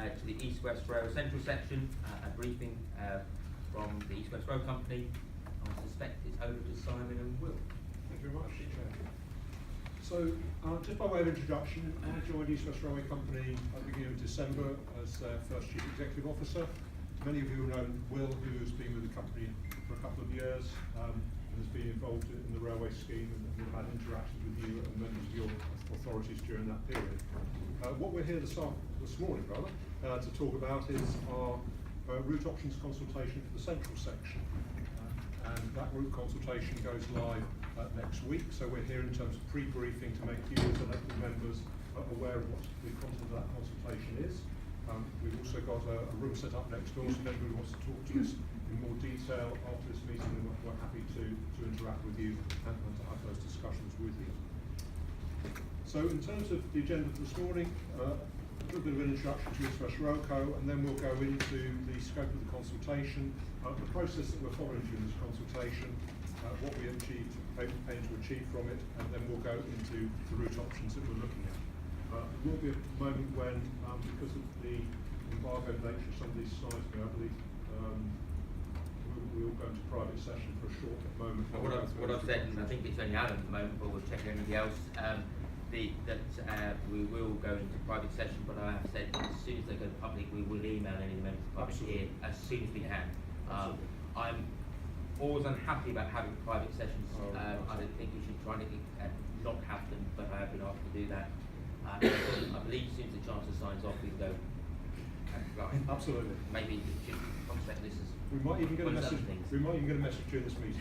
to the East West Rail Central section, a briefing from the East West Rail Company. I suspect it's over to Simon and Will. Thank you very much, Chair. So, just by way of introduction, I joined East West Railway Company at the beginning of December as their first Chief Executive Officer. Many of you will know Will, who has been with the company for a couple of years and has been involved in the railway scheme and we've had interactions with you and members of your authorities during that period. What we're here this morning to talk about is our route options consultation for the central section. And that route consultation goes live next week, so we're here in terms of pre-briefing to make you as elected members aware of what the content of that consultation is. We've also got a room set up next door, so if anybody wants to talk to us in more detail after this meeting, then we're happy to interact with you and to have those discussions with you. So in terms of the agenda for this morning, a little bit of an introduction to East West Railco, and then we'll go into the scope of the consultation, the process that we're following during this consultation, what we achieved, aim to achieve from it, and then we'll go into the route options that we're looking at. There will be a moment when, because of the embargo nature of some of these slides, I believe, we will go into private session for a short moment. What I've said, and I think it's only Alan at the moment, but we'll check anybody else, that we will go into private session, but I have said as soon as they go public, we will email any members of the public here as soon as we can. I'm always unhappy about having private sessions. I don't think we should try and not have them, but I have been asked to do that. I believe as soon as the Chancellor signs off, we can go and fly. Absolutely. Maybe we should contact this as we might even get a message. We might even get a message during this meeting.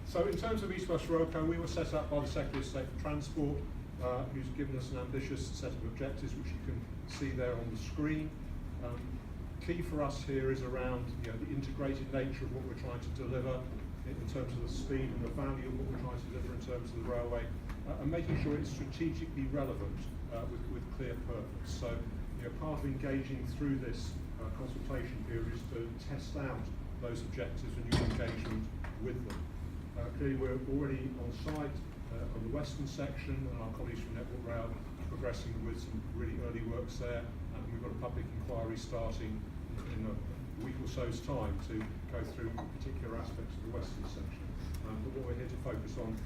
So in terms of East West Railco, we were set up by the Secretary of State for Transport, who's given us an ambitious set of objectives, which you can see there on the screen. Key for us here is around the integrated nature of what we're trying to deliver in terms of the speed and the value of what we're trying to deliver in terms of the railway, and making sure it's strategically relevant with clear purpose. So part of engaging through this consultation period is to test out those objectives and your engagement with them. Clearly we're already on site on the western section, and our colleagues from Network Rail are progressing with some really early works there, and we've got a public inquiry starting in a week or so's time to go through particular aspects of the western section. But what we're here to focus on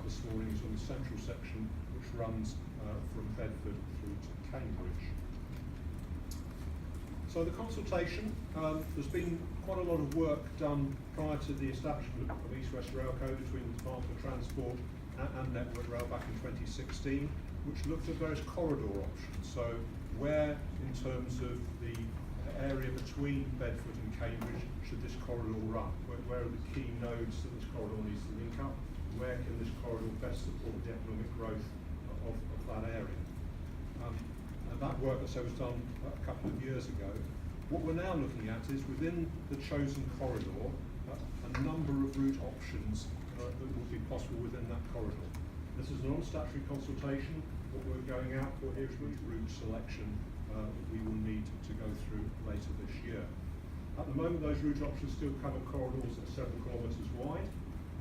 this morning is on the central section, which runs from Bedford through to Cambridge. So the consultation, there's been quite a lot of work done prior to the establishment of East West Railco between the Department of Transport and Network Rail back in 2016, which looked at various corridor options. So where, in terms of the area between Bedford and Cambridge, should this corridor run? Where are the key nodes that this corridor needs to link up? Where can this corridor best support the economic growth of that area? And that work, as I was done a couple of years ago. What we're now looking at is within the chosen corridor, a number of route options that will be possible within that corridor. This is a non-statutory consultation. What we're going out for here is route selection that we will need to go through later this year. At the moment, those route options still cover corridors that are several kilometres wide.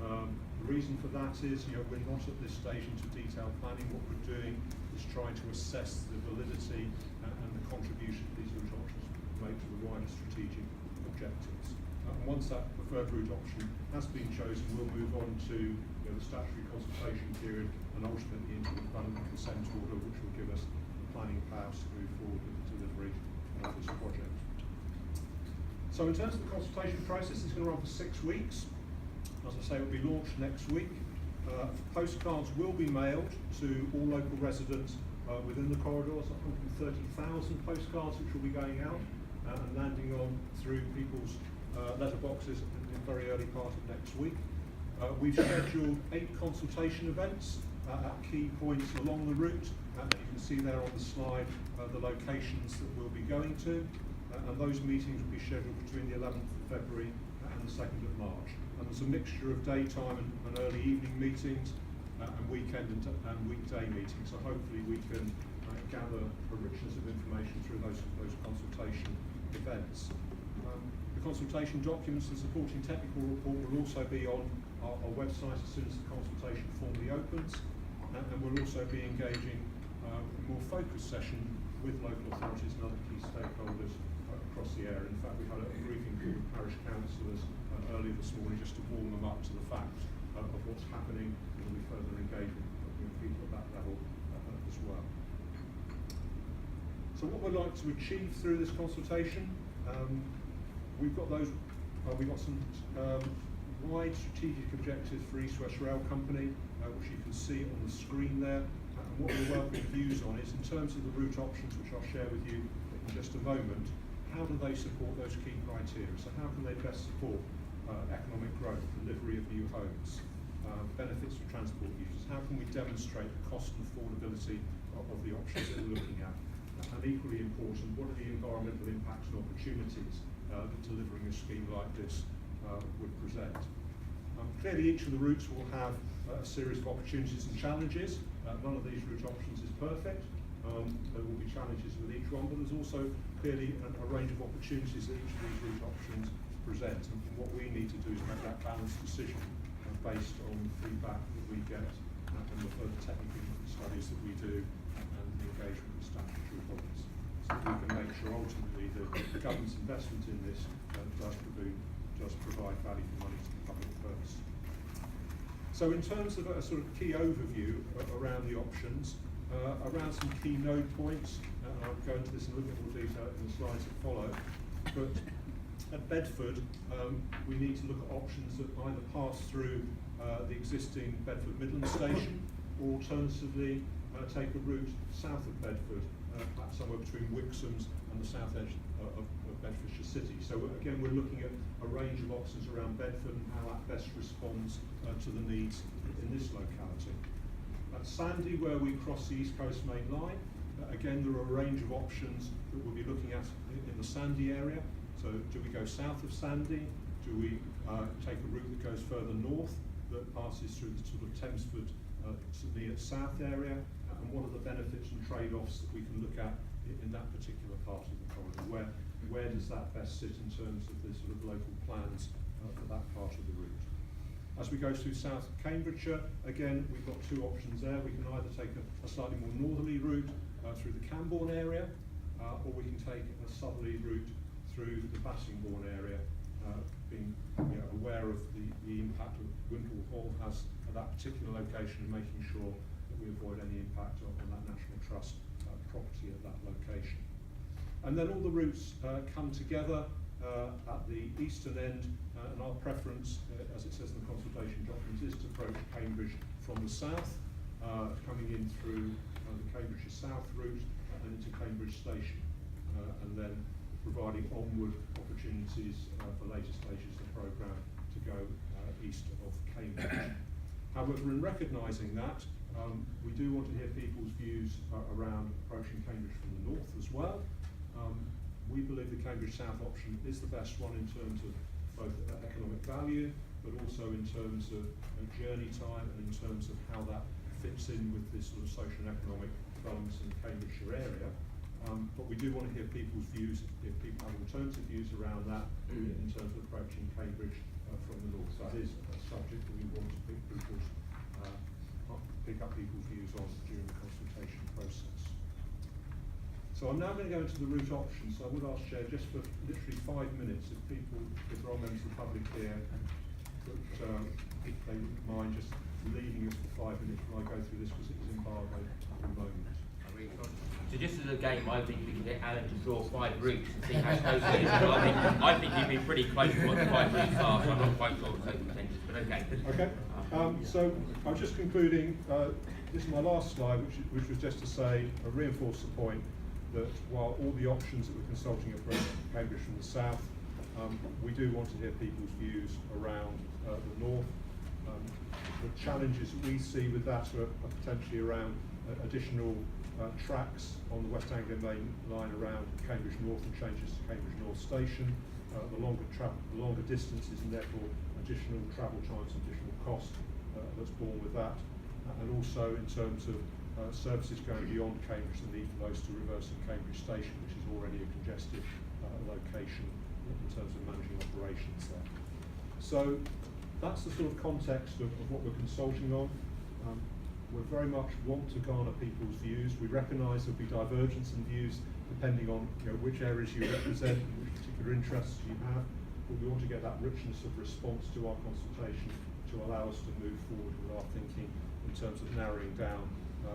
The reason for that is, we're not at this stage into detailed planning. What we're doing is trying to assess the validity and the contribution these route options make to the wider strategic objectives. And once that preferred route option has been chosen, we'll move on to the statutory consultation period and ultimately into the planning and consent order, which will give us the planning powers to move forward with the delivery of this project. So in terms of the consultation process, it's going to run for 6 weeks. As I say, it will be launched next week. Postcards will be mailed to all local residents within the corridors, 130,000 postcards which will be going out and landing on through people's letterboxes in the very early part of next week. We've scheduled 8 consultation events at key points along the route, and you can see there on the slide the locations that we'll be going to, and those meetings will be scheduled between the 11th of February and the 2nd of March. And there's a mixture of daytime and early evening meetings and weekend and weekday meetings. So hopefully we can gather a richness of information through those consultation events. The consultation documents and supporting technical report will also be on our website as soon as the consultation formally opens. And we'll also be engaging a more focused session with local authorities and other key stakeholders across the area. In fact, we had a briefing call with parish councillors earlier this morning just to warm them up to the fact of what's happening, and there'll be further engagement with people at that level as well. So what we'd like to achieve through this consultation, we've got some wide strategic objectives for East West Rail Company, which you can see on the screen there. And what we welcome views on is, in terms of the route options, which I'll share with you in just a moment, how do they support those key criteria? So how can they best support economic growth, delivery of new homes, benefits for transport users? How can we demonstrate the cost and affordability of the options that we're looking at? And equally important, what are the environmental impacts and opportunities that delivering a scheme like this would present? Clearly, each of the routes will have a series of opportunities and challenges. None of these route options is perfect. There will be challenges with each one, but there's also clearly a range of opportunities that each of these route options present. And what we need to do is make that balanced decision based on feedback that we get and the further technical studies that we do and the engagement with statutory bodies, so that we can make sure ultimately that the government's investment in this does provide value for money to the public purse. So in terms of a sort of key overview around the options, around some key node points, and I'll go into this in a little bit more detail in the slides that follow, but at Bedford, we need to look at options that either pass through the existing Bedford Midland station, or alternatively take a route south of Bedford, perhaps somewhere between Wixham's and the south edge of Bedfordshire City. So again, we're looking at a range of options around Bedford and how that best responds to the needs in this locality. At Sandy, where we cross the East Coast Main Line, again, there are a range of options that we'll be looking at in the Sandy area. So do we go south of Sandy? Do we take a route that goes further north that passes through the sort of Thamesford, near south area? And what are the benefits and trade-offs that we can look at in that particular part of the corridor? Where does that best sit in terms of the sort of local plans for that part of the route? As we go through South Cambridgeshire, again, we've got two options there. We can either take a slightly more northerly route through the Camborne area, or we can take a southerly route through the Bassingbourne area, being aware of the impact that Wimpole Hall has at that particular location, and making sure that we avoid any impact on that National Trust property at that location. And then all the routes come together at the eastern end, and our preference, as it says in the consultation documents, is to approach Cambridge from the south, coming in through the Cambridgeshire South route and into Cambridge Station, and then providing onward opportunities for later stages of the programme to go east of Cambridge. However, in recognising that, we do want to hear people's views around approaching Cambridge from the north as well. We believe the Cambridge South option is the best one in terms of both economic value, but also in terms of journey time and in terms of how that fits in with this sort of social and economic developments in the Cambridgeshire area. But we do want to hear people's views, if people have alternative views around that in terms of approaching Cambridge from the north. So that is a subject that we want to pick up people's views on during the consultation process. So I'm now going to go into the route options. So I would ask Chair, just for literally 5 minutes, if there are members of the public here, that if they wouldn't mind just leaving us for 5 minutes while I go through this, because it is embargoed at the moment. So just as a game, I think we can get Alan to draw 5 routes and see how close it is. I think you'd be pretty close to what the 5 routes are, so I'm not quite sure it's so contentious, but okay. Okay. So I'm just concluding, this is my last slide, which was just to say, reinforce the point that while all the options that we're consulting approach Cambridge from the south, we do want to hear people's views around the north. The challenges that we see with that are potentially around additional tracks on the West Anglia Main Line around Cambridge North and changes to Cambridge North Station, the longer distances and therefore additional travel times and additional cost that's borne with that, and also in terms of services going beyond Cambridge, the need for those to reverse in Cambridge Station, which is already a congested location in terms of managing operations there. So that's the sort of context of what we're consulting on. we very much want to garner people's views. We recognise there'll be divergence in views depending on which areas you represent and which particular interests you have, but we want to get that richness of response to our consultation to allow us to move forward with our thinking in terms of narrowing down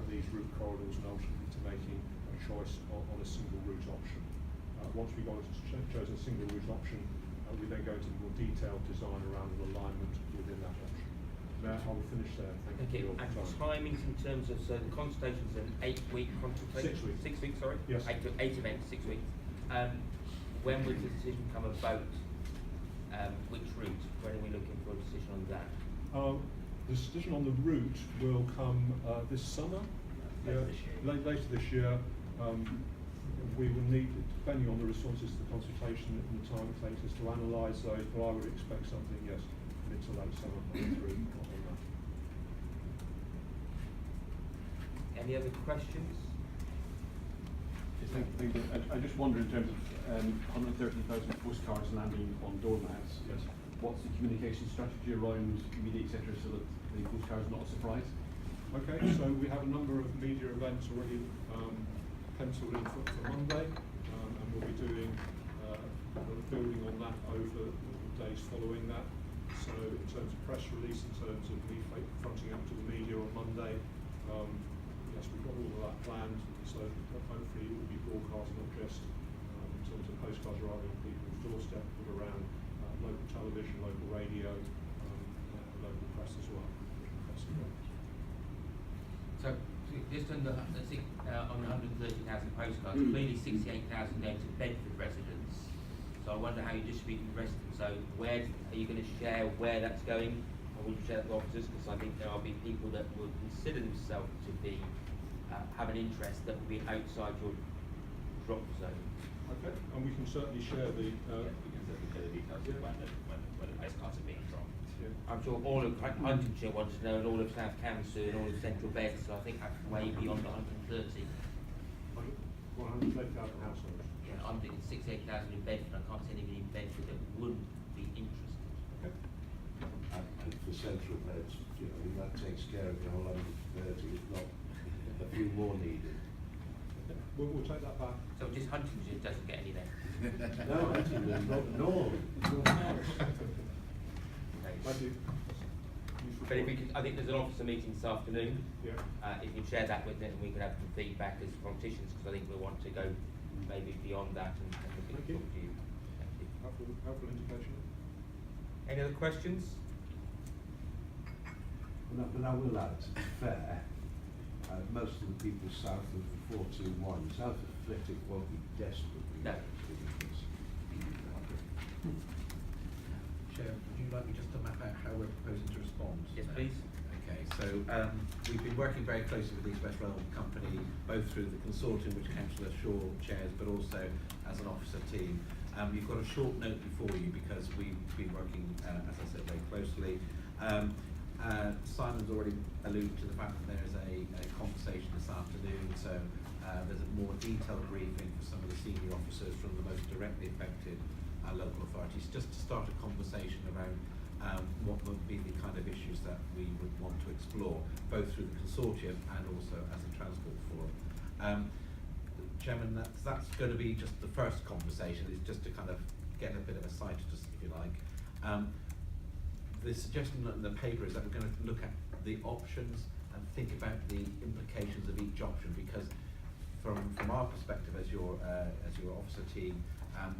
these route corridors and ultimately to making a choice on a single route option. Once we've chosen a single route option, we then go into more detailed design around the alignment within that option. Now, I will finish there. Thank you for And your time. timings in terms of, so the consultation's an 8-week consultation? 6 weeks. 6 weeks, sorry? Yes. 8 events, 6 weeks. When will the decision come about, which route? When are we looking for a decision on that? The decision on the route will come this summer. Later this year. We will need, depending on the responses to the consultation and the time it takes us to analyse those, but I would expect something, yes, mid to late summer coming through on that. Any other questions? Yes, thank you. I just wonder in terms of 130,000 postcards landing on doormats. Yes. What's the communication strategy around media, etc., so that the postcards are not a surprise? Okay, so we have a number of media events already penciled in for Monday, and we'll be doing building on that over the days following that. So in terms of press release, in terms of me fronting out to the media on Monday, yes, we've got all of that planned, so hopefully it will be broadcast not just in terms of postcards arriving on people's doorstep, but around local television, local radio, local press as well. So, just on the 130,000 postcards, clearly 68,000 going to Bedford residents. So I wonder how you distribute the rest of them. So where are you going to share where that's going, or will you share that with officers? Because I think there will be people that will consider themselves to be have an interest that will be outside your drop zone. Okay, and we can certainly share the. We can certainly share the details of when the postcards are being dropped. Yeah. I'm sure all of Huntingdonshire wants to know, and all of South Cancer and all of Central Bed, so I think that's way beyond the 130. 130,000 households. Yeah, I'm thinking 68,000 in Bedford. I can't see anybody in Bedford that wouldn't be interested. Okay. And for central beds, that takes care of the whole 130, if not a few more needed. We'll take that back. So just Huntingdonshire doesn't get any then. No, actually, no. Thank you. But if we could, I think there's an officer meeting this afternoon. Yeah. If you share that with them, we could have some feedback as politicians, because I think we want to go maybe beyond that and look at Thank you. talk to you. Thank you. Helpful indication. Any other questions? But I will add, to be fair, most of the people south of the 421, south of Flitwick won't be desperately. No. Chair, would you like me just to map out how we're proposing to respond? Yes, please. Okay, so we've been working very closely with the East West Rail Company, both through the consortium which Councillor Shaw chairs, but also as an officer team. You've got a short note before you because we've been working, as I said, very closely. Simon's already alluded to the fact that there is a conversation this afternoon, so there's a more detailed briefing for some of the senior officers from the most directly affected local authorities, just to start a conversation around what would be the kind of issues that we would want to explore, both through the consortium and also as a transport forum. Chairman, that's going to be just the first conversation. It's just to kind of get a bit of a sight, just if you like. The suggestion in the paper is that we're going to look at the options and think about the implications of each option, because from our perspective as your officer team,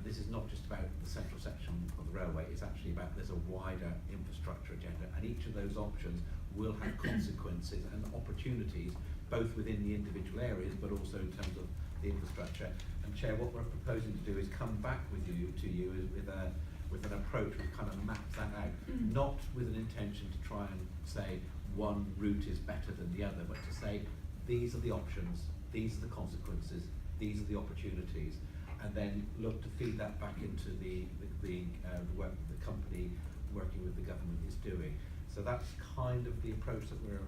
this is not just about the central section of the railway, it's actually about there's a wider infrastructure agenda, and each of those options will have consequences and opportunities both within the individual areas but also in terms of the infrastructure. And Chair, what we're proposing to do is come back with you with an approach which kind of maps that out, not with an intention to try and say one route is better than the other, but to say these are the options, these are the consequences, these are the opportunities, and then look to feed that back into the work that the company working with the government is doing. So that's kind of the approach that we're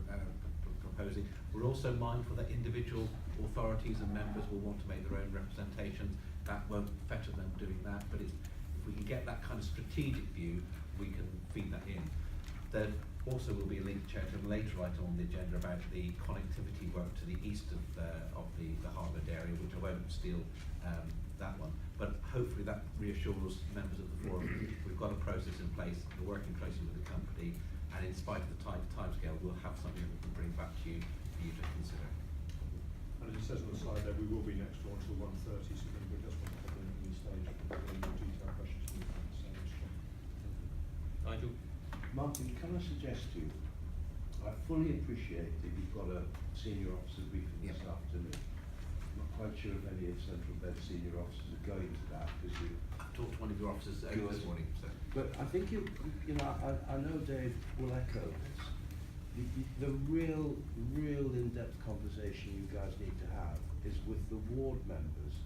proposing. We're also mindful that individual authorities and members will want to make their own representations. That won't fetter them doing that, but if we can get that kind of strategic view, we can feed that in. There also will be a link, Chair, to a later item on the agenda about the connectivity work to the east of the Hartland area, which I won't steal that one. But hopefully that reassures members of the forum. We've got a process in place, we're working closely with the company, and in spite of the timescale, we'll have something that we can bring back to you for you to consider. And as it says on the slide there, we will be next door until 1:30, so if anybody does want to come in at any stage for any more detailed questions, we can say it's John. Nigel? Martin, can I suggest to you, I fully appreciate that you've got a senior officer briefing this afternoon. I'm not quite sure if any of Central Bed senior officers are going to that, because you. I've talked to one of your officers Good. this morning, so. But I think you know, I know Dave will echo this. The real in-depth conversation you guys need to have is with the ward members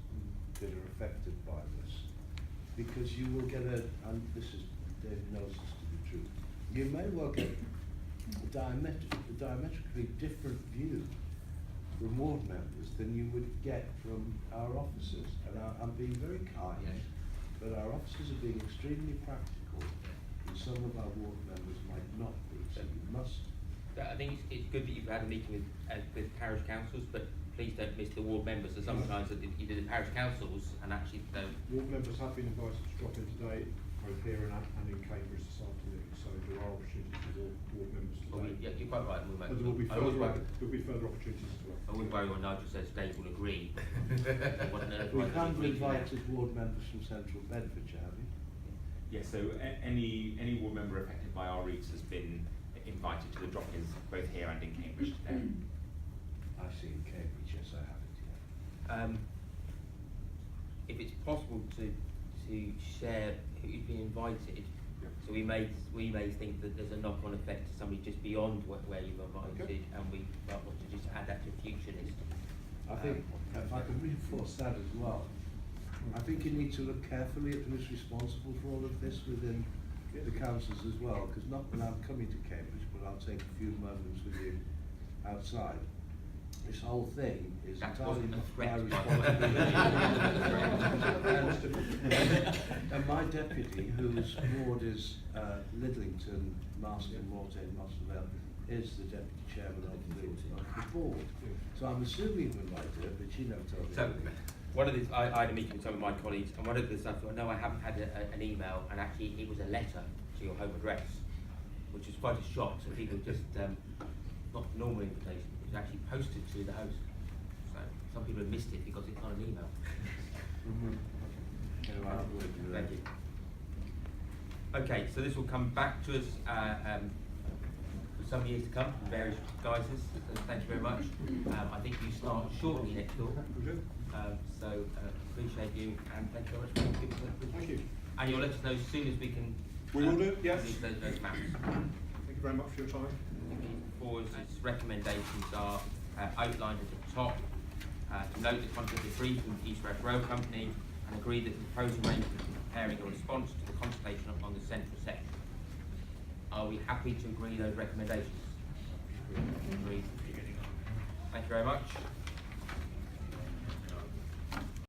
that are affected by this. Because you will get and this is, Dave knows this to be true, you may well get a diametrically different view from ward members than you would get from our officers. And I'm being very kind, but our officers are being extremely practical, and some of our ward members might not be. So you must. I think it's good that you've had a meeting with parish councils, but please don't miss the ward members. So sometimes you do the parish councils and actually Ward members have been invited to drop in today, both here and in Cambridge this afternoon, so there are opportunities for ward members today. yeah, you're quite right. But there will be further opportunities as well. I wouldn't worry when Nigel says Dave will agree. We can't be invited ward members from Central Bedfordshire, have you? Yes, so any ward member affected by our routes has been invited to the drop-ins both here and in Cambridge today. I see in Cambridge, yes, I have it, yeah. If it's possible to share who's been invited, so we may think that there's a knock-on effect to somebody just beyond where you've invited, and we might want to just add that to a future list. I think, if I can reinforce that as well, I think you need to look carefully at who's responsible for all of this within the councils as well, because not that I'm coming to Cambridge, but I'll take a few moments with you outside. This whole thing is That entirely wasn't a not my threat. responsibility. And my deputy, whose ward is Lidlington, Marston, Mortain, Mosselville, is the deputy chairman of the board. So I'm assuming we might do it, but she never told me. So, anything. one of the, I had a meeting with some of my colleagues, and one of the stuff, no, I haven't had an email, and actually it was a letter to your home address, which was quite a shock. So people just, not normal invitation, it was actually posted to the host. So some people have missed it because it's not an email. Anyway, I'll wait for that. Thank you. Okay, so this will come back to us for some years to come, in various guises. So thank you very much. I think you start shortly next door. So appreciate you, and thank you very much for giving us that. Thank you. And you'll let us know as soon as we can. We will do, yes. Release those maps. Thank you very much for your time. Board's recommendations are outlined at the top. To note the content of the brief from East West Rail Company, and agree that the proposed arrangement is preparing a response to the consultation on the central section. Are we happy to agree those recommendations? Agreed. Thank you very much.